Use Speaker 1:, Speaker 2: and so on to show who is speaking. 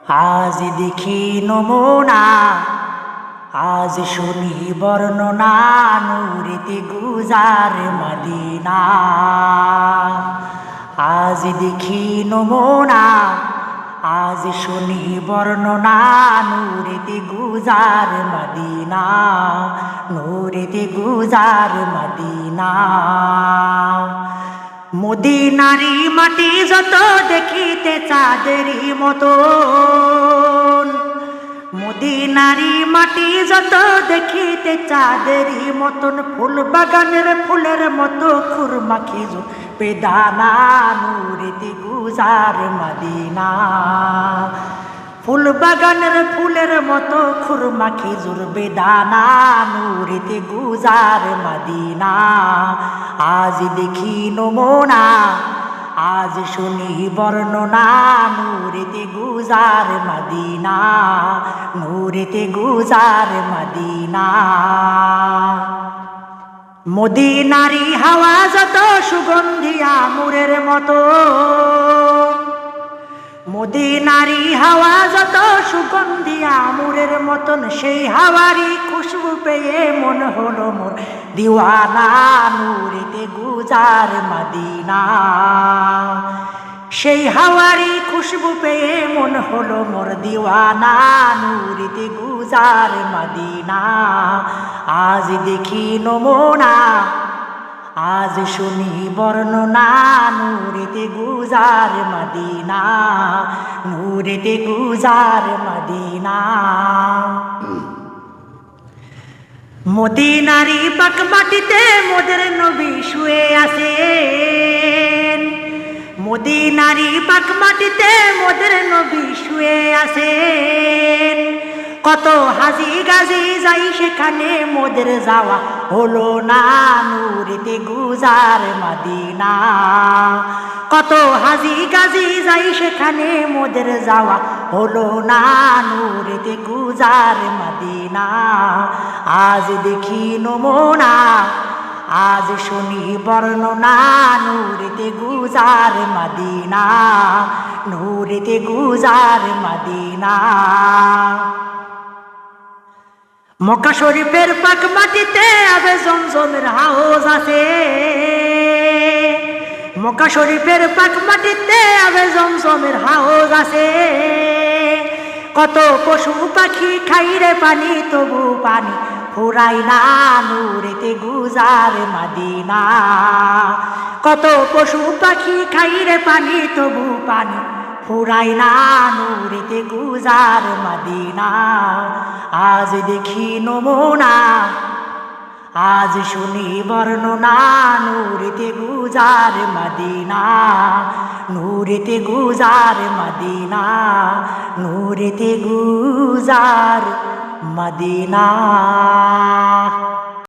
Speaker 1: আজ দেখি নমুনা, আজ শুনি বর্ণনা, নূরেতে গুজার মদিনা। আজ দেখি নমুনা, আজ শুনি বর্ণনা, নূরেতে গুজার মদিনা, নূরেতে গুজার মদিনা। মদিনারি মাটি যত দেখিতে চাঁদেরই মতন, মদিনারি মাটি যত দেখিতে চাঁদেরই মতন, ফুল বাগানের ফুলের মতো খুরমা খেজুর বেদানা, নূরেতে গুজার মদিনা। ফুল বাগানের ফুলের মতো খুরমা খেজুর বেদানা, নূরেতে গুজার মদিনা। আজ দেখি নমুনা, আজ শুনি বর্ণনা, নূরেতে গুজার মদিনা, নূরেতে গুজার মদিনা। মদিনারি হাওয়া যত সুগন্ধি আমুরের মতো, মদিনারি হাওয়া যত সুগন্ধি আমুরের মতন, সেই হাওয়ারি খুশবু পেয়ে মন হলো মোর দিওয়ানা, নূরেতে গুজার মদিনা। সেই হাওয়ারি খুশবু পেয়ে মন হলো মোর দিওয়ানা, নূরেতে গুজার মদিনা। আজ দেখি নমুনা, আজ শুনি বর্ণনা, নূরেতে গুজার মদিনা, নূরেতে গুজার মদিনা। মদিনারি পাক মাটিতে মোদের নবী শুয়ে আছেন, মদিনারি পাক মাটিতে মোদের নবী শুয়ে আছেন। কত হাজি গাজি যাই সেখানে মোদের যাওয়া হলো না, নূরেতে গুজার মদিনা। কত হাজি গাজি যাই সেখানে মোদের যাওয়া হলো না, নূরেতে গুজার মদিনা। আজ দেখি নমুনা, আজ শুনি বর্ণনা, নূরেতে গুজার মদিনা, নূরেতে গুজার মদিনা। মক্কা শরীফের পাক মাটিতে আবে জমজমের হাউজ আছে, মক্কা শরীফের পাক মাটিতে আবে জমজমের হাউজ আছে। কত পশু পাখি খাইরে পানি তবু পানি ফুরাই না, নূরেতে গুজার মদিনা। কত পশু পাখি খাইরে পানি তবু পানি ফুরাই না, নূরেতে গুজার মদিনা। আজ দেখি নমুনা, আজ শুনি বর্ণনা, নূরেতে গুজার মদিনা, নূরেতে গুজার মদিনা, নূরেতে গুজার মদিনা।